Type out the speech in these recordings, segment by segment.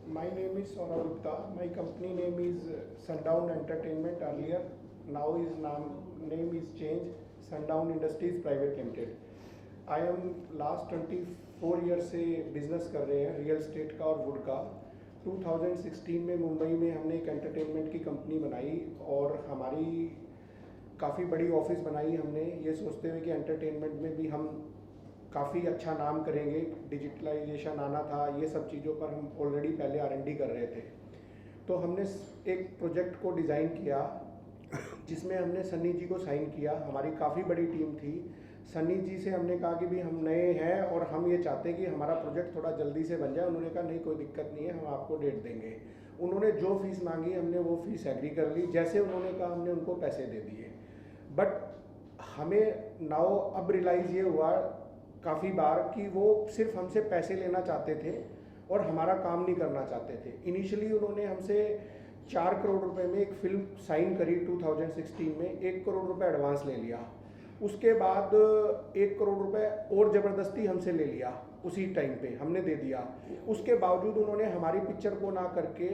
My name is Saurav Gupta. My company name is Sundown Entertainment earlier. Now his name is changed, Sundown Industries Private Limited. I am last 24 years से business कर रहे हैं real estate का और would का। 2016 में मुंबई में हमने एक एंटरटेनमेंट की कंपनी बनाई और हमारी काफ़ी बड़ी ऑफिस बनाई हमने, ये सोचते हुए कि एंटरटेनमेंट में भी हम काफ़ी अच्छा नाम करेंगे। डिजिटलाइजेशन आना था, ये सब चीज़ों पर हम ऑलरेडी पहले R&D कर रहे थे। तो हमने एक प्रोजेक्ट को डिज़ाइन किया जिसमें हमने सन्नी जी को साइन किया। हमारी काफ़ी बड़ी टीम थी। सन्नी जी से हमने कहा कि भी हम नए हैं और हम ये चाहते हैं कि हमारा प्रोजेक्ट थोड़ा जल्दी से बन जाए। उन्होंने कहा नहीं, कोई दिक्कत नहीं है, हम आपको डेट देंगे। उन्होंने जो फीस मांगी हमने वो फीस एग्री कर ली। जैसे उन्होंने कहा हमने उनको पैसे दे दिए। बट हमें नाउ अब रियलाइज़ ये हुआ काफ़ी बार कि वो सिर्फ हमसे पैसे लेना चाहते थे और हमारा काम नहीं करना चाहते थे। इनिशियली उन्होंने हमसे 4 करोड़ रुपए में एक फ़िल्म साइन करी 2016 में, 1 करोड़ रुपए एडवांस ले लिया। उसके बाद 1 करोड़ रुपए और ज़बरदस्ती हमसे ले लिया, उसी टाइम पे हमने दे दिया। उसके बावजूद उन्होंने हमारी पिक्चर को ना करके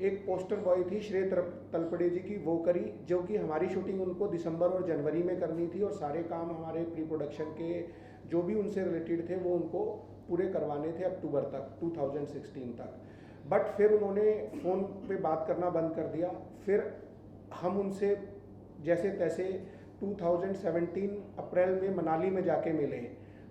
एक पोस्टर बॉय थी श्रेय तलपड़े जी की, वो करी, जो कि हमारी शूटिंग उनको दिसंबर और जनवरी में करनी थी और सारे काम हमारे प्री प्रोडक्शन के जो भी उनसे रिलेटेड थे वो उनको पूरे करवाने थे अक्टूबर तक, 2016 तक। बट फिर उन्होंने फ़ोन पे बात करना बंद कर दिया। फिर हम उनसे जैसे तैसे 2017 अप्रैल में मनाली में जाके मिले।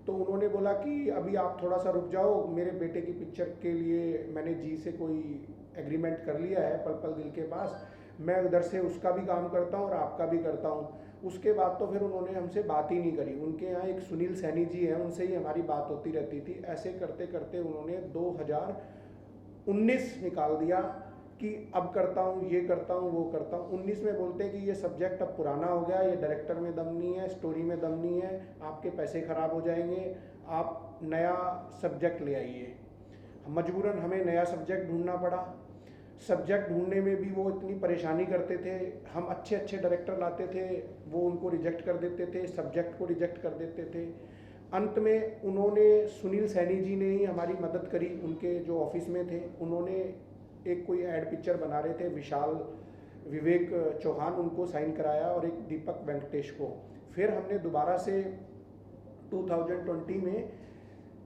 तो उन्होंने बोला कि अभी आप थोड़ा सा रुक जाओ, मेरे बेटे की पिक्चर के लिए मैंने जी से कोई एग्रीमेंट कर लिया है पल पल दिल के पास, मैं उधर से उसका भी काम करता हूँ और आपका भी करता हूँ। उसके बाद तो फिर उन्होंने हमसे बात ही नहीं करी। उनके यहाँ एक सुनील सैनी जी हैं, उनसे ही हमारी बात होती रहती थी। ऐसे करते करते उन्होंने 2019 निकाल दिया कि अब करता हूँ, ये करता हूँ, वो करता हूँ। 19 में बोलते हैं कि ये सब्जेक्ट अब पुराना हो गया, ये डायरेक्टर में दम नहीं है, स्टोरी में दम नहीं है, आपके पैसे ख़राब हो जाएंगे, आप नया सब्जेक्ट ले आइए। मजबूरन हमें नया सब्जेक्ट ढूंढना पड़ा। सब्जेक्ट ढूंढने में भी वो इतनी परेशानी करते थे। हम अच्छे अच्छे डायरेक्टर लाते थे, वो उनको रिजेक्ट कर देते थे, सब्जेक्ट को रिजेक्ट कर देते थे। अंत में उन्होंने, सुनील सैनी जी ने ही हमारी मदद करी। उनके जो ऑफिस में थे, उन्होंने एक कोई एड पिक्चर बना रहे थे, विशाल विवेक चौहान, उनको साइन कराया और एक दीपक वेंकटेश को। फिर हमने दोबारा से 2020 में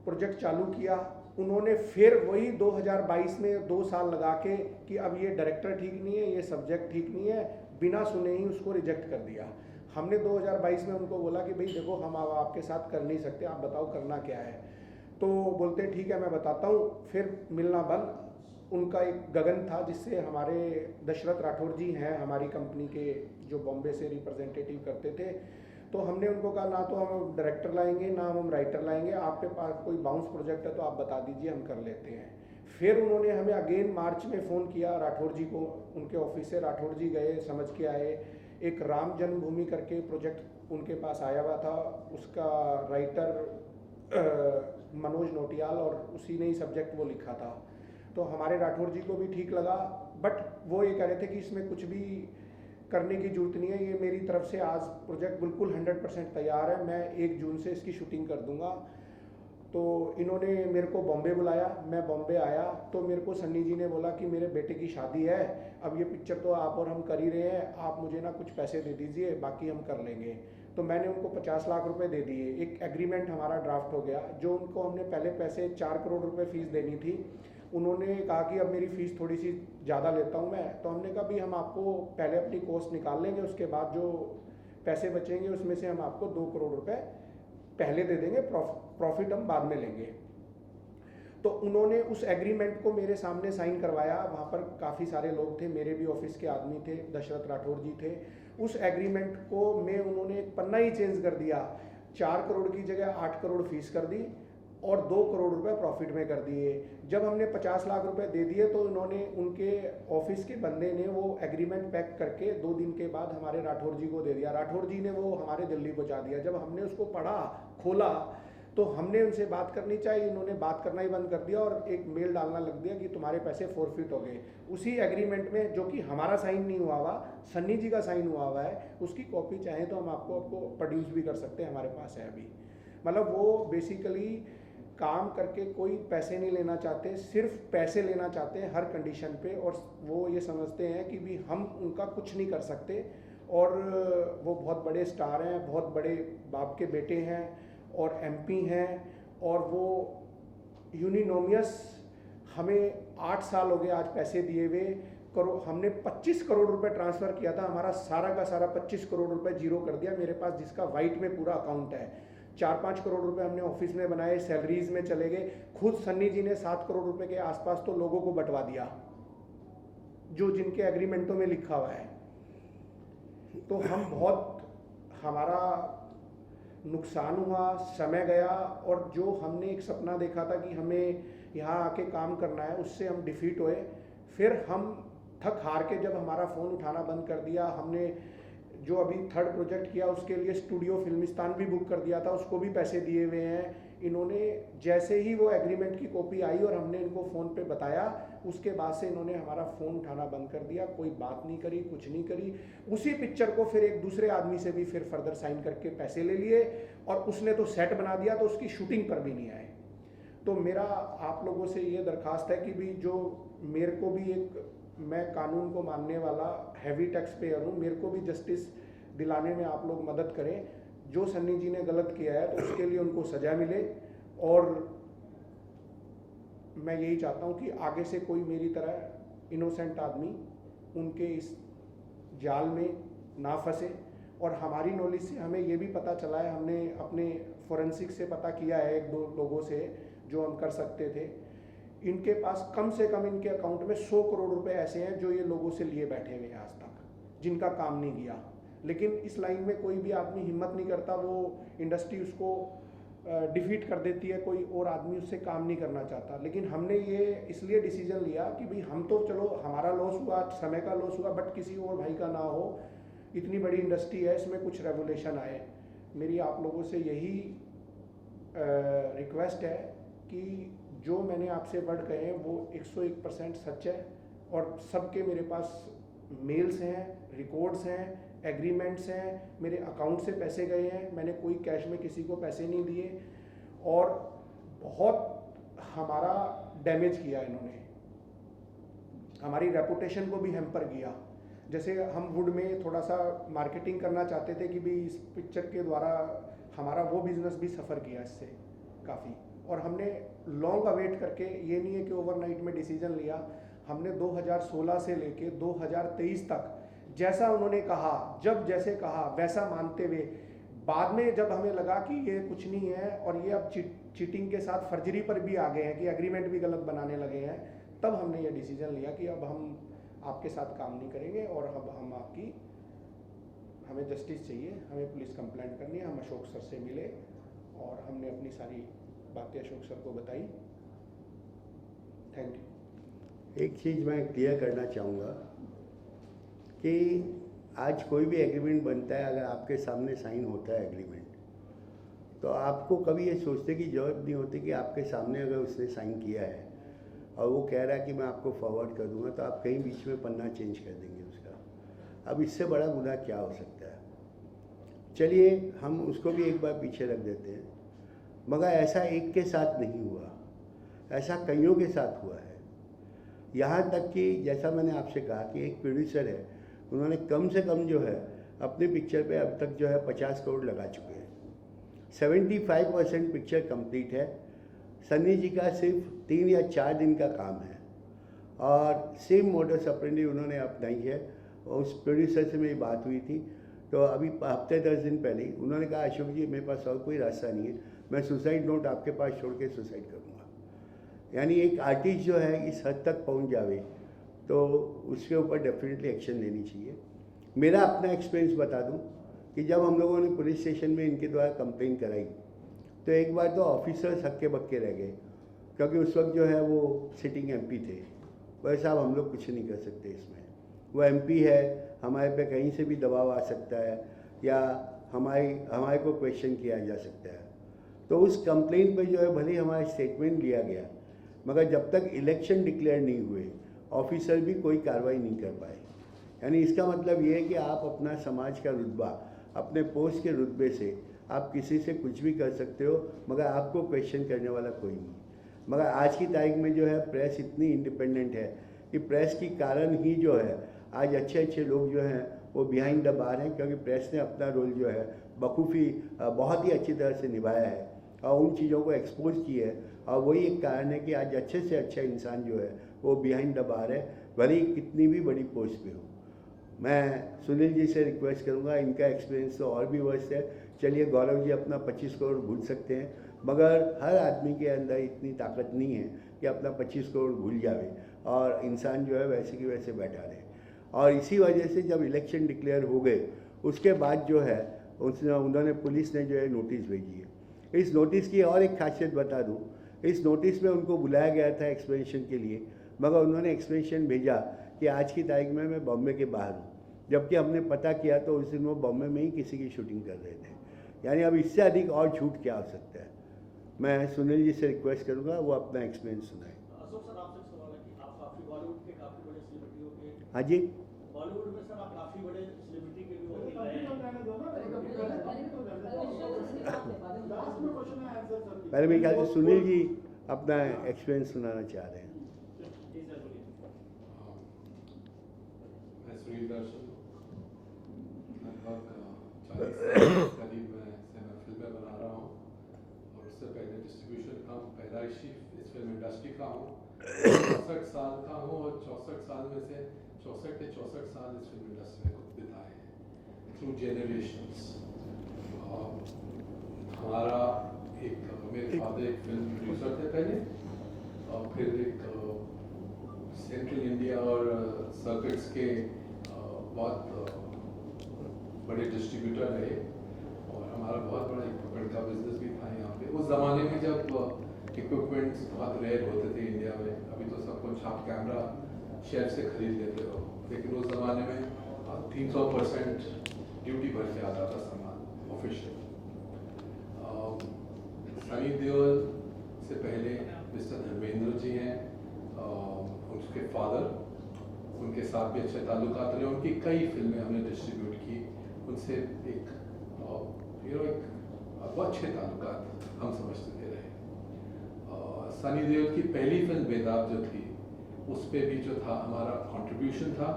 प्रोजेक्ट चालू किया। उन्होंने फिर वही 2022 में 2 साल लगा के कि अब ये डायरेक्टर ठीक नहीं है, ये सब्जेक्ट ठीक नहीं है, बिना सुने ही उसको रिजेक्ट कर दिया। हमने 2022 में उनको बोला कि भाई देखो, हम अब आपके साथ कर नहीं सकते, आप बताओ करना क्या है। तो बोलते ठीक है मैं बताता हूँ। फिर मिलना बंद। उनका एक गगन था जिससे हमारे दशरथ राठौर जी हैं हमारी कंपनी के, जो बॉम्बे से रिप्रेजेंटेटिव करते थे। तो हमने उनको कहा ना तो हम डायरेक्टर लाएंगे ना हम राइटर लाएंगे, आपके पास कोई बाउंस प्रोजेक्ट है तो आप बता दीजिए, हम कर लेते हैं। फिर उन्होंने हमें अगेन मार्च में फ़ोन किया राठौर जी को, उनके ऑफिस से राठौर जी गए, समझ के आए। एक राम जन्मभूमि करके प्रोजेक्ट उनके पास आया हुआ था, उसका राइटर मनोज नोटियाल, और उसी ने ही सब्जेक्ट वो लिखा था। तो हमारे राठौर जी को भी ठीक लगा। बट वो ये कह रहे थे कि इसमें कुछ भी करने की जरूरत नहीं है, ये मेरी तरफ से आज प्रोजेक्ट बिल्कुल 100% तैयार है, मैं 1 जून से इसकी शूटिंग कर दूंगा। तो इन्होंने मेरे को बॉम्बे बुलाया, मैं बॉम्बे आया। तो मेरे को सन्नी जी ने बोला कि मेरे बेटे की शादी है, अब ये पिक्चर तो आप और हम कर ही रहे हैं, आप मुझे ना कुछ पैसे दे दीजिए, बाकी हम कर लेंगे। तो मैंने उनको 50 लाख रुपए दे दिए। एक एग्रीमेंट हमारा ड्राफ्ट हो गया। जो उनको हमने पहले पैसे 4 करोड़ रुपए फीस देनी थी, उन्होंने कहा कि अब मेरी फ़ीस थोड़ी सी ज़्यादा लेता हूँ मैं। तो हमने कहा भी हम आपको पहले अपनी कॉस्ट निकाल लेंगे, उसके बाद जो पैसे बचेंगे उसमें से हम आपको 2 करोड़ रुपए पहले दे देंगे, प्रॉफिट हम बाद में लेंगे। तो उन्होंने उस एग्रीमेंट को मेरे सामने साइन करवाया। वहाँ पर काफ़ी सारे लोग थे, मेरे भी ऑफिस के आदमी थे, दशरथ राठौर जी थे। उस एग्रीमेंट को में उन्होंने एक पन्ना ही चेंज कर दिया। 4 करोड़ की जगह 8 करोड़ फीस कर दी और 2 करोड़ रुपए प्रॉफिट में कर दिए। जब हमने 50 लाख रुपए दे दिए तो इन्होंने, उनके ऑफिस के बंदे ने वो एग्रीमेंट पैक करके 2 दिन के बाद हमारे राठौर जी को दे दिया। राठौर जी ने वो हमारे दिल्ली पहुंचा दिया। जब हमने उसको पढ़ा, खोला, तो हमने उनसे बात करनी चाहिए, इन्होंने बात करना ही बंद कर दिया और एक मेल डालना लग दिया कि तुम्हारे पैसे फोरफिट हो गए। उसी एग्रीमेंट में, जो कि हमारा साइन नहीं हुआ हुआ, सन्नी जी का साइन हुआ हुआ है, उसकी कॉपी चाहे तो हम आपको प्रोड्यूस भी कर सकते हैं, हमारे पास है अभी। मतलब वो बेसिकली काम करके कोई पैसे नहीं लेना चाहते, सिर्फ पैसे लेना चाहते हैं हर कंडीशन पे, और वो ये समझते हैं कि भी हम उनका कुछ नहीं कर सकते। और वो बहुत बड़े स्टार हैं, बहुत बड़े बाप के बेटे हैं और एमपी हैं, और वो यूनिनोमियस हमें 8 साल हो गए आज पैसे दिए हुए। हमने 25 करोड़ रुपए ट्रांसफ़र किया था, हमारा सारा का सारा 25 करोड़ रुपए जीरो कर दिया मेरे पास, जिसका वाइट में पूरा अकाउंट है। 4-5 करोड़ रुपए हमने ऑफिस में बनाए, सैलरीज में चले गए। खुद सन्नी जी ने 7 करोड़ रुपए के आसपास तो लोगों को बंटवा दिया, जो जिनके एग्रीमेंटों में लिखा हुआ है। तो हम बहुत, हमारा नुकसान हुआ, समय गया, और जो हमने एक सपना देखा था कि हमें यहाँ आके काम करना है, उससे हम डिफीट हुए। फिर हम थक हार के जब हमारा फ़ोन उठाना बंद कर दिया, हमने जो अभी 3rd प्रोजेक्ट किया उसके लिए स्टूडियो फिल्मिस्तान भी बुक कर दिया था, उसको भी पैसे दिए हुए हैं। इन्होंने जैसे ही वो एग्रीमेंट की कॉपी आई और हमने इनको फ़ोन पे बताया, उसके बाद से इन्होंने हमारा फ़ोन उठाना बंद कर दिया, कोई बात नहीं करी, कुछ नहीं करी। उसी पिक्चर को फिर एक दूसरे आदमी से भी फिर फर्दर साइन करके पैसे ले लिए, और उसने तो सेट बना दिया, तो उसकी शूटिंग पर भी नहीं आए। तो मेरा आप लोगों से ये दरख्वास्त है कि भी जो मेरे को भी एक, मैं कानून को मानने वाला हैवी टैक्स पेयर हूँ, मेरे को भी जस्टिस दिलाने में आप लोग मदद करें। जो सन्नी जी ने गलत किया है तो उसके लिए उनको सज़ा मिले, और मैं यही चाहता हूँ कि आगे से कोई मेरी तरह इनोसेंट आदमी उनके इस जाल में ना फंसे। और हमारी नॉलेज से हमें ये भी पता चला है, हमने अपने फोरेंसिक से पता किया है 1-2 लोगों से जो हम कर सकते थे, इनके पास कम से कम इनके अकाउंट में 100 करोड़ रुपए ऐसे हैं जो ये लोगों से लिए बैठे हुए हैं आज तक, जिनका काम नहीं किया। लेकिन इस लाइन में कोई भी आदमी हिम्मत नहीं करता, वो इंडस्ट्री उसको डिफीट कर देती है, कोई और आदमी उससे काम नहीं करना चाहता। लेकिन हमने ये इसलिए डिसीजन लिया कि भाई हम तो चलो हमारा लॉस हुआ, समय का लॉस हुआ, बट किसी और भाई का ना हो। इतनी बड़ी इंडस्ट्री है, इसमें कुछ रेगुलेशन आए। मेरी आप लोगों से यही रिक्वेस्ट है कि जो मैंने आपसे वर्ड कहे हैं वो 101% सच है, और सबके मेरे पास मेल्स हैं, रिकॉर्ड्स हैं, एग्रीमेंट्स हैं, मेरे अकाउंट से पैसे गए हैं, मैंने कोई कैश में किसी को पैसे नहीं दिए, और बहुत हमारा डैमेज किया इन्होंने, हमारी रेपुटेशन को भी हैम्पर किया। जैसे हम वुड में थोड़ा सा मार्केटिंग करना चाहते थे कि भी इस पिक्चर के द्वारा हमारा वो बिज़नेस भी सफ़र किया इससे काफ़ी, और हमने लॉन्ग अवेट करके, ये नहीं है कि ओवरनाइट में डिसीजन लिया, हमने 2016 से लेके 2023 तक जैसा उन्होंने कहा, जब जैसे कहा वैसा मानते हुए, बाद में जब हमें लगा कि ये कुछ नहीं है और ये अब चीटिंग के साथ फर्जरी पर भी आ गए हैं कि एग्रीमेंट भी गलत बनाने लगे हैं, तब हमने ये डिसीजन लिया कि अब हम आपके साथ काम नहीं करेंगे, और अब हम आपकी, हमें जस्टिस चाहिए, हमें पुलिस कंप्लेंट करनी है। हम अशोक सर से मिले और हमने अपनी सारी बातें अशोक सर को बताई। Thank you. एक चीज़ मैं क्लियर करना चाहूँगा कि आज कोई भी एग्रीमेंट बनता है, अगर आपके सामने साइन होता है एग्रीमेंट, तो आपको कभी ये सोचने की ज़रूरत नहीं होती कि आपके सामने अगर उसने साइन किया है और वो कह रहा है कि मैं आपको फॉरवर्ड कर दूंगा, तो आप कहीं बीच में पन्ना चेंज कर देंगे उसका। अब इससे बड़ा गुनाह क्या हो सकता है? चलिए हम उसको भी एक बार पीछे रख देते हैं, मगर ऐसा एक के साथ नहीं हुआ, ऐसा कईयों के साथ हुआ है। यहाँ तक कि जैसा मैंने आपसे कहा कि एक प्रोड्यूसर है, उन्होंने कम से कम जो है अपने पिक्चर पे अब तक जो है 50 करोड़ लगा चुके हैं। 75% पिक्चर कंप्लीट है। सन्नी जी का सिर्फ 3 या 4 दिन का काम है, और सेम मोडस ऑपरेंडी उन्होंने अपनाई है। और उस प्रोड्यूसर से मेरी बात हुई थी, तो अभी हफ्ते 10 दिन पहले ही उन्होंने कहा, अशोक जी मेरे पास और कोई रास्ता नहीं है, मैं सुसाइड नोट आपके पास छोड़ के सुसाइड करूँगा। यानी एक आर्टिस्ट जो है इस हद तक पहुँच जावे तो उसके ऊपर डेफिनेटली एक्शन लेनी चाहिए। मेरा अपना एक्सपीरियंस बता दूं कि जब हम लोगों ने पुलिस स्टेशन में इनके द्वारा कंप्लेन कराई, तो एक बार तो ऑफिसर्स हक्के बक्के रह गए, क्योंकि उस वक्त जो है वो सिटिंग एमपी थे। वैसे साहब हम लोग कुछ नहीं कर सकते इसमें, वो एमपी है, हमारे पे कहीं से भी दबाव आ सकता है या हमारे को क्वेश्चन किया जा सकता है। तो उस कंप्लेन पर जो है भले ही हमारा स्टेटमेंट लिया गया, मगर जब तक इलेक्शन डिक्लेयर नहीं हुए ऑफिसर भी कोई कार्रवाई नहीं कर पाए। यानी इसका मतलब ये है कि आप अपना समाज का रुतबा अपने पोस्ट के रुतबे से आप किसी से कुछ भी कर सकते हो, मगर आपको क्वेश्चन करने वाला कोई नहीं। मगर आज की तारीख में जो है प्रेस इतनी इंडिपेंडेंट है कि प्रेस के कारण ही जो है आज अच्छे अच्छे लोग जो हैं वो बिहाइंड द बार हैं, क्योंकि प्रेस ने अपना रोल जो है बखूबी बहुत ही अच्छी तरह से निभाया है और उन चीज़ों को एक्सपोज की है। और वही एक कारण है कि आज अच्छे से अच्छा इंसान जो है वो बिहाइंड द बार है, भले ही कितनी भी बड़ी पोस्ट पे हो। मैं सुनील जी से रिक्वेस्ट करूंगा, इनका एक्सपीरियंस तो और भी वर्स्ट है। चलिए गौरव जी अपना 25 करोड़ भूल सकते हैं, मगर हर आदमी के अंदर इतनी ताकत नहीं है कि अपना 25 करोड़ भूल जावे और इंसान जो है वैसे की वैसे बैठा रहे। और इसी वजह से जब इलेक्शन डिक्लेयर हो गए उसके बाद जो है उन्होंने पुलिस ने जो है नोटिस भेजी है। इस नोटिस की और एक खासियत बता दूँ, इस नोटिस में उनको बुलाया गया था एक्सप्लेनेशन के लिए, मगर उन्होंने एक्सप्लेनेशन भेजा कि आज की तारीख में मैं बॉम्बे के बाहर हूँ, जबकि हमने पता किया तो उस दिन वो बॉम्बे में ही किसी की शूटिंग कर रहे थे। यानी अब इससे अधिक और झूठ क्या हो सकता है। मैं सुनील जी से रिक्वेस्ट करूँगा वो अपना एक्सपीरियंस सुनाए। अशोक सर, आपसे एक सवाल है कि आप काफी बॉलीवुड के काफी बड़े सेलिब्रिटी हो गए। हाँ जी, बॉलीवुड में सर आप काफी बड़े सेलिब्रिटी के भी वकील रहे हैं। पहले मेरे ख्याल से सुनील जी अपना एक्सपीरियंस सुनाना चाह रहे हैं। जी सर, बोलिए। मैं सुनील दर्शन, लगभग 40 साल करीब मैं फिल्में बना रहा हूँ और उससे पहले डिस्ट्रीब्यूशन का पैदाइशी इस फिल्म इंडस्ट्री का हूँ। 64 साल का हूँ और 64 साल में से 64 के 64 साल इस फिल्म इंडस्ट्री में बिताए हैं थ्रू जेनरेशंस। हमारा मेरे फादर एक फिल्म प्रोड्यूसर थे पहले, और फिर एक सेंट्रल इंडिया और सर्किट्स के बहुत बड़े डिस्ट्रीब्यूटर रहे और हमारा बहुत बड़ा इक्विपमेंट का बिजनेस भी था यहाँ पे। उस ज़माने में जब इक्विपमेंट्स बहुत रेयर होते थे इंडिया में, अभी तो सब कुछ आप कैमरा शेयर से खरीद लेते हो, लेकिन उस ज़माने में 300% ड्यूटी भर के आता था सामान ऑफिशियल। सनी देओल से पहले मिस्टर धर्मेंद्र जी हैं, उसके फादर, उनके साथ भी अच्छे ताल्लुकात रहे। उनकी कई फिल्में हमने डिस्ट्रीब्यूट की, उनसे एक बहुत अच्छे ताल्लुकात हम समझते रहे। सनी देओल की पहली फिल्म बेदाब जो थी उस पर भी जो था हमारा कंट्रीब्यूशन था।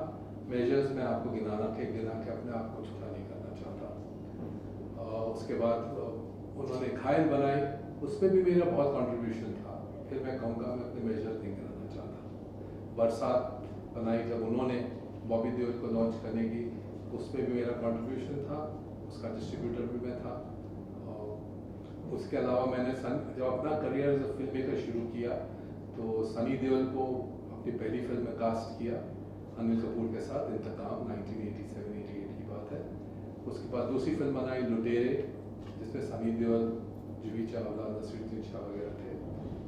मेजर्स में आपको गिना के अपने आप को छोटा नहीं करना चाहता। उसके बाद उन्होंने घायल बनाई, उस पर भी मेरा बहुत कंट्रीब्यूशन था। फिर मैं कहूँगा मैं अपने मेजर नहीं कराना चाहता। बरसात बनाई जब उन्होंने बॉबी देओल को लॉन्च करने की, उस पर भी मेरा कंट्रीब्यूशन था, उसका डिस्ट्रीब्यूटर भी मैं था। उसके अलावा मैंने जब अपना करियर एज फिल्म मेकर शुरू किया तो सनी देओल को अपनी पहली फिल्म में कास्ट किया अनिल कपूर के साथ, इंतकाम 1987-88 की बात है। उसके बाद दूसरी फिल्म बनाई लुटेरे, जिसमें सनी देओल, जूही चावला, नसीरुद्दीन शाह वगैरह थे।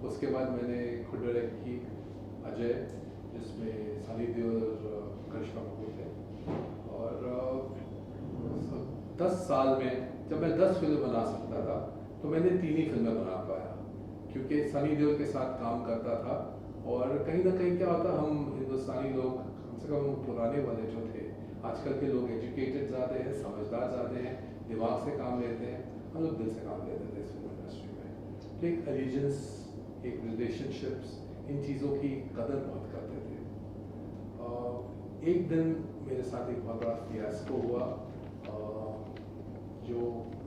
उसके बाद मैंने खुद डायरेक्ट की अजय, जिसमें सनी देओल और करिश्मा कपूर थे। और 10 साल में जब मैं 10 फिल्म बना सकता था तो मैंने 3 ही फिल्में बना पाया, क्योंकि सनी देओल के साथ काम करता था। और कहीं ना कहीं क्या होता, हम हिंदुस्तानी लोग, कम से कम पुराने वाले जो थे, आजकल के लोग एजुकेटेड ज़्यादा हैं, समझदार ज़्यादा हैं, दिमाग से काम लेते हैं, हम लोग दिल से काम लेते थे इस फिल्म इंडस्ट्री में। तो एक एलिजेंस, एक रिलेशनशिप्स, इन चीज़ों की कदर बहुत करते थे। एक दिन मेरे साथ एक बहुत बड़ा फियास्को हुआ, जो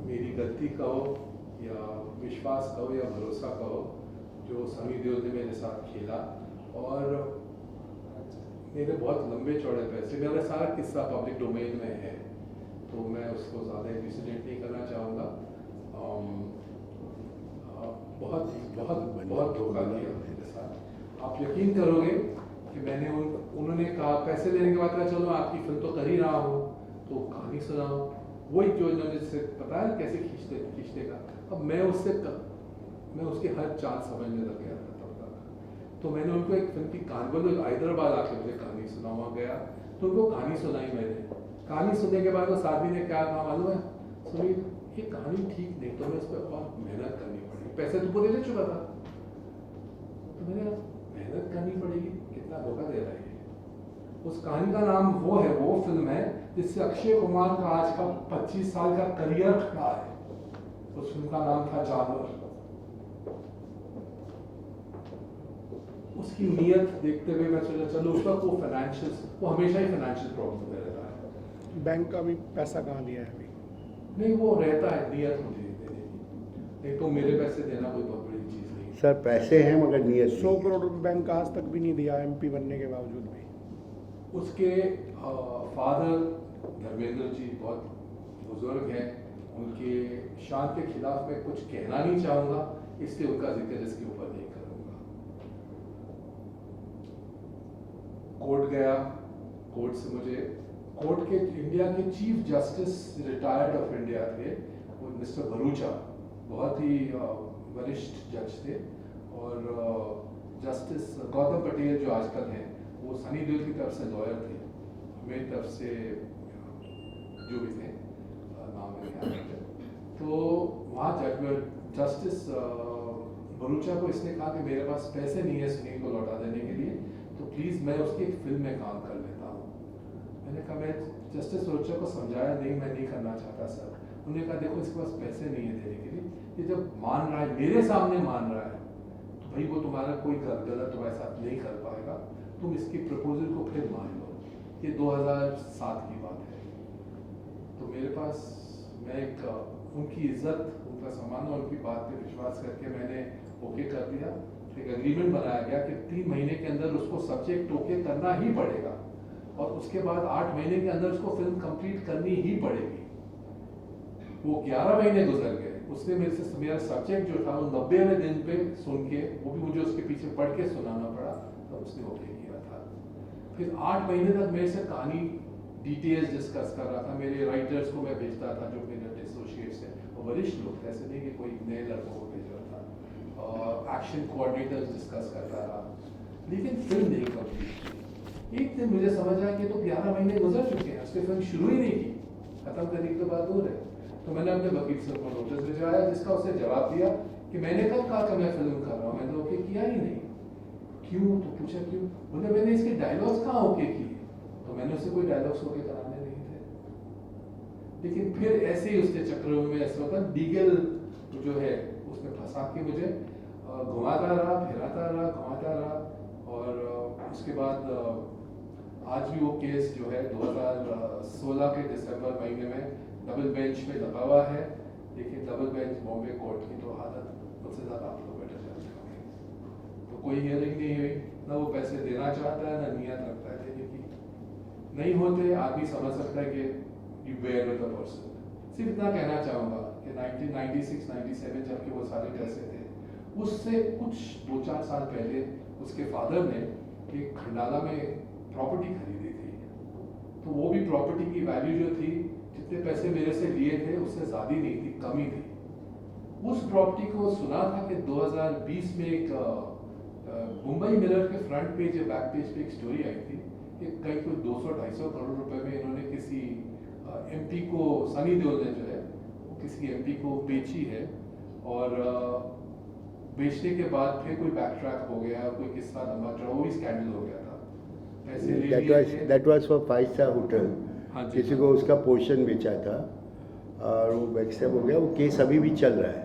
मेरी गलती कहो या विश्वास कहो या भरोसा कहो, जो सनी देओल ने मेरे साथ खेला। और मेरे बहुत लंबे चौड़े पैसे, मेरा सारा किस्सा पब्लिक डोमेन में है, तो मैं उसको ज़्यादा एपिसोडेट नहीं करना चाहूँगा। बहुत बहुत बहुत धोखा किया मेरे साथ। आप यकीन करोगे कि मैंने उन्होंने कहा, पैसे देने के बाद कहा चलो मैं आपकी फिल्म तो कर ही रहा हूँ तो कहानी सुनाओ, वही जो इन्होंने से पता है कैसे खींचने का। अब मैं उसके हर चाल समझने लग गया था तब तक। तो मैंने उनको एक फिल्म की कहानी, बोलो हैदराबाद आके मुझे कहानी सुनावा गया, तो उनको कहानी सुनाई मैंने। कहानी सुनने के बाद उस आदमी ने क्या कहा मालूम है, सुनील ये कहानी ठीक नहीं, तो मैं उस पर बहुत मेहनत करनी पड़ेगी, पैसे तो पूरे ले चुका था, तो मैंने मेहनत करनी पड़ेगी, कितना धोखा दे रहा है। उस कहानी का नाम वो फिल्म है जिससे अक्षय कुमार का आज का 25 साल का करियर खड़ा है। उस फिल्म का नाम था जानवर। उसकी नीयत देखते हुए मैं सोचा चलो उसका वो हमेशा ही फाइनेंशियल प्रॉब्लम में रहता है। बैंक का भी पैसा कहाँ दिया है अभी? नहीं वो रहता है, नीयत होती है देने की, नहीं तो मेरे पैसे देना कोई बहुत बड़ी चीज़ नहीं। सर पैसे हैं मगर नीयत 100 नहीं है। करोड़ रुपए बैंक आज तक भी नहीं दिया MP बनने के बावजूद भी। उसके फादर धर्मेंद्र जी बहुत बुजुर्ग हैं, उनके शान के खिलाफ मैं कुछ कहना नहीं चाहूँगा, इसलिए उनका जिक्र इसके ऊपर नहीं करूँगा। कोर्ट गया, कोर्ट से मुझे कोर्ट के इंडिया के chief justice retired of India थे वो मिस्टर भरूचा, बहुत ही वरिष्ठ जज थे, और जस्टिस गौतम पटेल जो आजकल हैं वो सनी देओल की तरफ से लॉयर थे, मेरी तरफ से जो भी थे नाम है याद नहीं है। तो वहाँ जस्टिस भरूचा को इसने कहा कि मेरे पास पैसे नहीं है सुनील को लौटा देने के लिए, तो प्लीज़ मैं उसकी एक फिल्म में काम कर लेता हूँ। मैंने कहा, मैं जस्टिस भरूचा को समझाया, नहीं मैं नहीं करना चाहता सर। उन्होंने कहा देखो इसके पास पैसे नहीं है देने के लिए, ये जब मान रहा है मेरे सामने मान रहा है तो भाई वो तुम्हारा कोई गलत तुम्हारे साथ नहीं कर पाएगा, तुम इसकी प्रपोजल को फिर मान लो। ये 2007 की बात है। तो मेरे पास मैं एक उनकी इज्जत, उनका सम्मान और उनकी बात पे विश्वास करके मैंने ओके कर दिया। एक एग्रीमेंट बनाया गया कि 3 महीने के अंदर उसको सब्जेक्ट ओके करना ही पड़ेगा, और उसके बाद 8 महीने के अंदर उसको फिल्म कंप्लीट करनी ही पड़ेगी। वो 11 महीने गुजर गए, उसने मेरे से मेरा सब्जेक्ट जो था वो 90वें दिन पे सुन के, वो भी मुझे उसके पीछे पढ़ के सुनाना पड़ा, तब उसने ओके किया था। फिर 8 महीने तक मेरे से कहानी डिटेल्स डिस्कस कर रहा था, मेरे राइटर्स को मैं भेजता था जो मेरे एसोसिएट्स हैं, वो वरिष्ठ लोग थे, ऐसे नहीं कि कोई नए लड़कों को भेज रहा था, और एक्शन कोऑर्डिनेटर्स डिस्कस करता रहा, लेकिन फिल्म नहीं कंप्लीट की। एक दिन मुझे समझ आया कि तो 11 महीने गुजर चुके हैं, उसने फिल्म शुरू ही नहीं की, खत्म करने की तो बात दूर है। तो मैंने अपने वकील साहब को नोटिस भिजवाया, जिसका उसने जवाब दिया कि मैंने कब कहा कि मैं फिल्म कर रहा हूँ, मैंने ओके किया ही नहीं। क्यों? तो पूछा क्यों? बोले मैंने इसके डायलॉग्स कहाँ ओके किए, तो मैंने उससे कोई डायलॉग्स ओके कराने नहीं थे। लेकिन फिर ऐसे ही उसके चक्रों में ऐसा होता लीगल जो है उसने फंसा के मुझे घुमाता रहा, फिराता रहा, घुमाता रहा, और उसके बाद आज भी वो केस जो है 2016 के दिसंबर महीने में डबल बेंच पे लगा हुआ है, लेकिन डबल बेंच बॉम्बे कोर्ट की तो हालत उससे ज़्यादा आप लोग बेटर जानते होंगे। तो कोई हियरिंग नहीं हुई, ना वो पैसे देना चाहता है, ना नियत रखता है देने की। नहीं होते आदमी समझ सकता है कि you bear with the person. सिर्फ इतना कहना चाहूँगा कि 1996-97 जबकि वो सारे पैसे थे, उससे कुछ 2-4 साल पहले उसके फादर ने एक खंडाला में प्रॉपर्टी खरीदी थी, तो वो भी प्रॉपर्टी की वैल्यू जो थी, जितने पैसे मेरे से लिए थे उससे ज़्यादा नहीं थी, कमी थी। उस प्रॉपर्टी को सुना था कि 2020 में एक मुंबई मिरर के फ्रंट पेज या बैक पेज पे एक स्टोरी आई थी कि कहीं कोई 200-250 करोड़ रुपए में इन्होंने किसी MP को, सनी देओल ने जो है वो किसी MP को बेची है, और बेचने के बाद फिर कोई बैक ट्रैक हो गया, कोई किस्सा लंबा चौड़ा, वो भी स्कैंडल हो गया था। पैसे ले लिए थे। That was for five-star hotel. हाँ जी, किसी को उसका पोर्शन बेचा था और वो बैकस्टैप हो गया। वो केस अभी भी चल रहा है।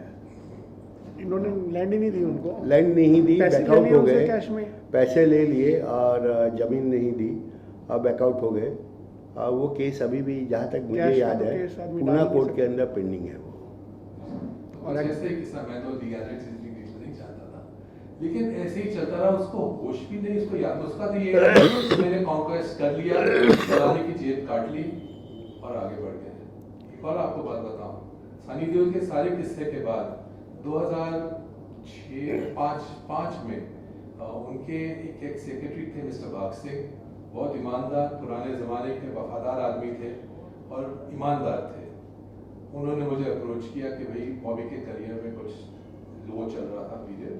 इन्होंने लैंड ही नहीं दी उनको, लैंड नहीं दी, पैसे बैकआउट ले हो लिए गए, कैश में। पैसे ले लिए और ज़मीन नहीं दी और बैकआउट हो गए। और वो केस अभी भी जहाँ तक मुझे कैश का याद तो है केस आदमी पूना डाल नहीं कोर्ट के सकता। अंदर पेंडिंग है वो। और ऐसे ही किस्सा, मैं तो लीगैलिटीज नहीं जानता था, लेकिन ऐसे ही चलता रहा, उसको होश भी नहीं, उसको याद, उसका तो ये है कि मैंने कॉन्क्वेस्ट कर लिया, फलाने की जेब काट ली और आगे बढ़ गए। एक और आपको बात बताऊं, सनी देओल के सारे किस्से के बाद 2006-5 में उनके एक सेक्रेटरी थे मिस्टर बाग सिंह, बहुत ईमानदार, पुराने ज़माने के वफादार आदमी थे और ईमानदार थे। उन्होंने मुझे अप्रोच किया कि भाई बॉबी के करियर में कुछ लो चल रहा था पीरियड,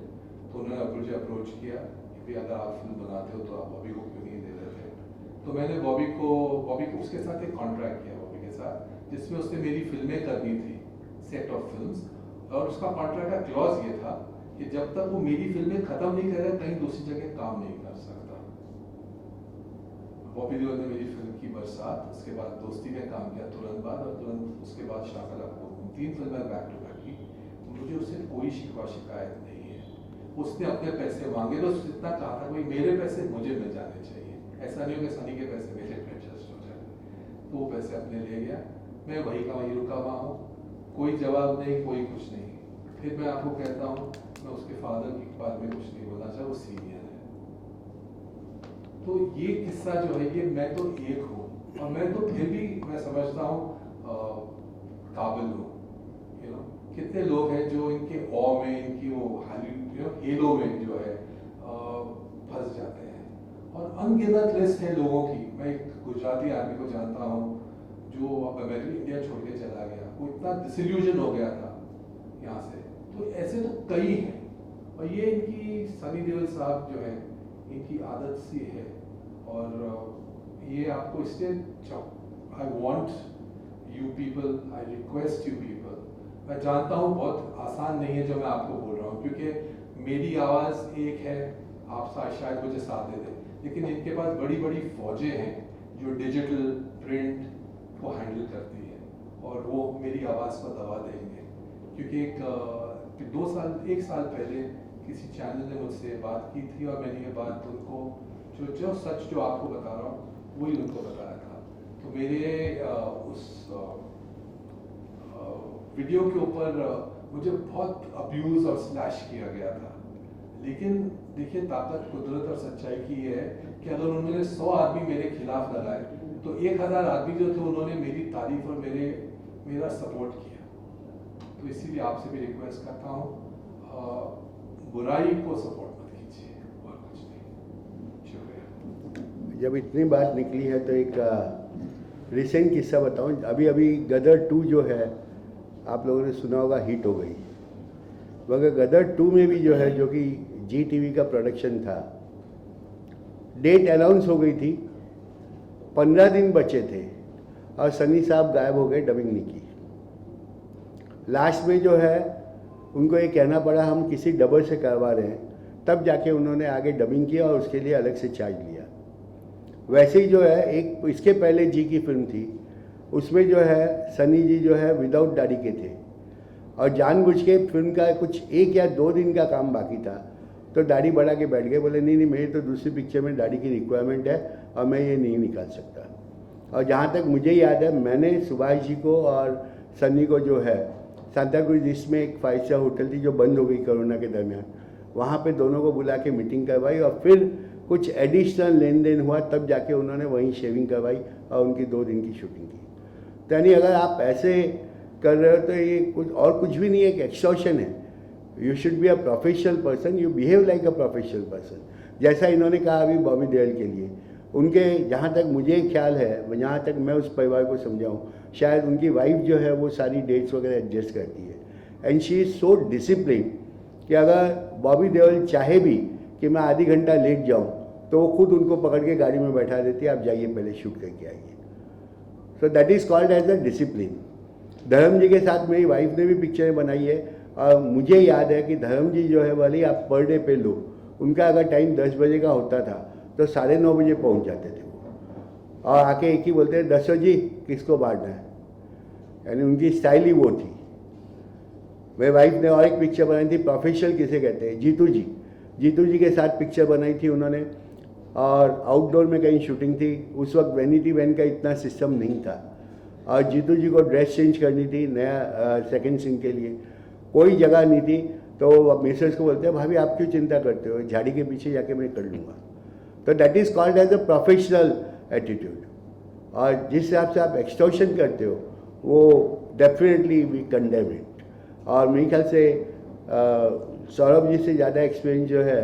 तो उन्होंने मुझे अप्रोच किया कि भाई अगर आप फिल्म बनाते हो तो आप बॉबी को क्यों नहीं दे देते। तो मैंने बॉबी को उसके साथ एक कॉन्ट्रैक्ट किया, बॉबी के साथ, जिसमें उसने मेरी फिल्में करनी थी, सेट ऑफ फिल्म्स, और उसका कॉन्ट्रैक्ट का क्लॉज ये था कि जब तक वो मेरी फिल्में खत्म नहीं करे कहीं दूसरी जगह काम नहीं कर सकता। बॉबी देओल ने मेरी फिल्म की बरसात, उसके बाद दोस्ती में काम किया तुरंत बाद, और तुरंत उसके बाद शाका लाका, 3 फिल्में बैक टू बैक की। मुझे उससे कोई शिकवा शिकायत नहीं है। उसने अपने पैसे मांगे तो उसने इतना कहा था भाई मेरे पैसे मुझे मिल जाने चाहिए, ऐसा नहीं हो कि सनी के पैसे मेरे पे एडजस्ट हो जाए। तो वो पैसे अपने ले गया, मैं वहीं का वहीं रुका हुआ हूँ, कोई जवाब नहीं, कोई कुछ नहीं। फिर मैं आपको कहता हूँ, मैं उसके फादर के बारे में कुछ नहीं बोलना चाह, वो सीनियर है। तो ये किस्सा जो है ये मैं तो एक हूँ, और मैं तो फिर भी मैं समझता हूँ काबिल हूँ। यू नो कितने लोग हैं जो इनके ऑ में, इनकी वो हेलो में जो है फंस जाते हैं। और अनगिनत लिस्ट है लोगों की। मैं एक गुजराती आदमी को जानता हूँ जो अब अमेरिका इंडिया छोड़ के चला गया, वो इतना डिसइल्यूजन हो गया था यहाँ से। तो ऐसे तो कई हैं, और ये इनकी सनी देओल साहब जो है इनकी आदत सी है। और ये आपको इसलिए I want you people, I request you people, मैं जानता हूँ बहुत आसान नहीं है जो मैं आपको बोल रहा हूँ, क्योंकि मेरी आवाज़ एक है, आप शायद मुझे साथ दे दें, लेकिन इनके पास बड़ी बड़ी फौजें हैं जो डिजिटल प्रिंट को हैंडल करती है, और वो मेरी आवाज़ को दबा देंगे। क्योंकि एक साल पहले किसी चैनल ने मुझसे बात की थी, और मैंने ये बात उनको जो सच जो आपको बता रहा हूँ वही उनको बताया था। तो मेरे उस वीडियो के ऊपर मुझे बहुत अब्यूज़ और स्लैश किया गया था। लेकिन देखिए ताकत कुदरत और सच्चाई की ये है कि अगर उन्होंने 100 आदमी मेरे खिलाफ लगाए तो 1000 आदमी जो थे उन्होंने मेरी तारीफ और मेरा सपोर्ट किया। तो इसीलिए आपसे भी रिक्वेस्ट करता हूँ, बुराई को सपोर्ट मत कीजिए और कुछ नहीं। शुक्रिया। जब इतनी बात निकली है तो एक रिसेंट किस्सा बताऊं। अभी गदर 2 जो है आप लोगों ने सुना होगा, हिट हो गई। मगर गदर 2 में भी जो है, जो कि जी टीवी का प्रोडक्शन था, डेट अनाउंस हो गई थी, 15 दिन बचे थे और सनी साहब गायब हो गए, डबिंग नहीं की। लास्ट में जो है उनको ये कहना पड़ा हम किसी डबर से करवा रहे हैं, तब जाके उन्होंने आगे डबिंग किया और उसके लिए अलग से चार्ज लिया। वैसे ही जो है एक इसके पहले जी की फिल्म थी, उसमें जो है सनी जी जो है विदाउट दाढ़ी के थे, और जानबूझ के फिल्म का कुछ 1 या 2 दिन का काम बाकी था तो दाढ़ी बढ़ा के बैठ गए, बोले नहीं मेरी तो दूसरी पिक्चर में दाढ़ी की रिक्वायरमेंट है और मैं ये नहीं निकाल सकता। और जहाँ तक मुझे याद है, मैंने सुभाष जी को और सनी को जो है सांताक्रूज ईस्ट में एक 5 स्टार होटल थी जो बंद हो गई कोरोना के दरमियान, वहाँ पे दोनों को बुला के मीटिंग करवाई और फिर कुछ एडिशनल लेन देन हुआ, तब जाके उन्होंने वहीं शेविंग करवाई और उनकी 2 दिन की शूटिंग की। तो यानी अगर आप ऐसे कर रहे हो तो ये कुछ भी नहीं है, एक एक्सटॉर्शन है। You should be a professional person, you behave like a professional person. जैसा इन्होंने कहा अभी बॉबी देओल के लिए, उनके जहाँ तक मुझे ख्याल है, जहाँ तक मैं उस परिवार को समझाऊँ, शायद उनकी वाइफ जो है वो सारी डेट्स वगैरह एडजस्ट करती है, and she is so discipline कि अगर बॉबी देओल चाहे भी कि मैं आधी घंटा लेट जाऊँ तो वो खुद उनको पकड़ के गाड़ी में बैठा देती है, आप जाइए पहले शूट करके आइए। So that is called as a discipline. Dharm ji के साथ मेरी वाइफ ने भी पिक्चरें बनाई है, और मुझे याद है कि धर्म जी जो है वाली आप पर डे पे लो, उनका अगर टाइम 10 बजे का होता था तो 9:30 बजे पहुंच जाते थे वो, और आके एक ही बोलते हैं 10 जी किसको बांटना है, यानी उनकी स्टाइल ही वो थी। मेरी वाइफ ने और एक पिक्चर बनाई थी, प्रोफेशनल किसे कहते हैं, जीतू जी के साथ पिक्चर बनाई थी उन्होंने, और आउटडोर में कहीं शूटिंग थी। उस वक्त वैनिटी वैन का इतना सिस्टम नहीं था, और जीतू जी को ड्रेस चेंज करनी थी नया सेकंड सीन के लिए, कोई जगह नहीं थी। तो मिसेस को बोलते हैं भाभी आप क्यों चिंता करते हो, झाड़ी के पीछे जाके मैं कर लूँगा। तो that is called as a professional attitude. और जिस हिसाब से आप एक्सटॉर्शन करते हो वो डेफिनेटली वी कंडेम इट। और मेरे ख्याल से सौरभ जी से ज़्यादा एक्सपीरियंस जो है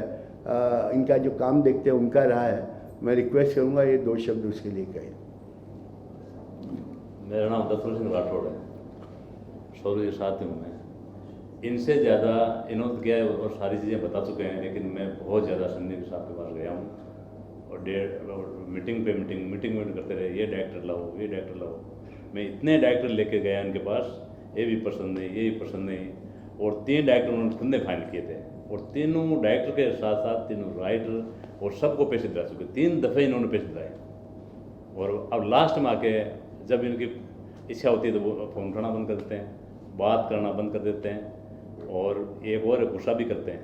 इनका जो काम देखते हैं उनका रहा है। मैं रिक्वेस्ट करूँगा ये 2 शब्द उसके लिए कहें। मेरा नाम दत्तू सिंह राठौड़ है, सौरभ जी साथ हूँ मैं। इनसे ज़्यादा इन्होंने किया है और सारी चीज़ें बता चुके हैं, लेकिन मैं बहुत ज़्यादा संदीप साहब के पास गया हूँ और मीटिंग पे मीटिंग करते रहे, ये डायरेक्टर लाओ। मैं इतने डायरेक्टर लेके गया इनके पास, ये भी पसंद नहीं, ये भी पसंद नहीं, और 3 डायरेक्टर उन्होंने खुद ने फाइनल किए थे, और तीनों डायरेक्टर के साथ साथ तीनों राइटर और सबको पैसे दिला चुके, 3 दफ़े इन्होंने पैसे दिलाए। और अब लास्ट में आके जब इनकी इच्छा होती है तो वो फ़ोन उठाना बंद कर देते हैं, बात करना बंद कर देते हैं, और एक और गुस्सा भी करते हैं।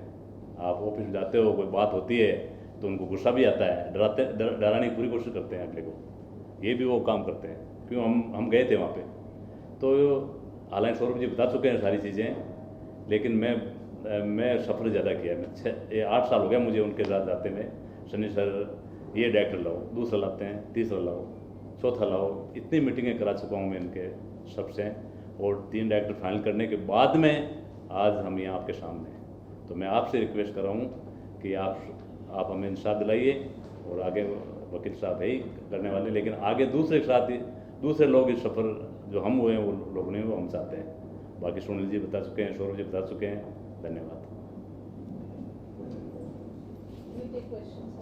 आप ऑफिस में जाते हो, कोई बात होती है तो उनको गुस्सा भी आता है, डराने की पूरी कोशिश करते हैं अगले को। ये भी वो काम करते हैं, क्यों हम गए थे वहाँ पे। तो हालांकि सौरभ जी बता चुके हैं सारी चीज़ें, लेकिन मैं सफ़र ज़्यादा किया। मैं 8 साल हो गया मुझे उनके साथ जाते में। सनी सर ये डायरेक्टर लाओ, दूसरा लाते हैं, तीसरा लाओ, चौथा लाओ, इतनी मीटिंगें करा चुका हूँ मैं इनके सबसे, और 3 डायरेक्टर फाइनल करने के बाद में आज हम यहाँ आपके सामने हैं। तो मैं आपसे रिक्वेस्ट कर रहा हूँ कि आप हमें इंसाफ दिलाइए, और आगे वकील साहब है ही करने वाले, लेकिन आगे दूसरे लोग इस सफ़र जो हम हुए हैं वो लोग नहीं, वो हम चाहते हैं। बाकी सुनील जी बता चुके हैं, सौरभ जी बता चुके हैं। धन्यवाद। You take questions.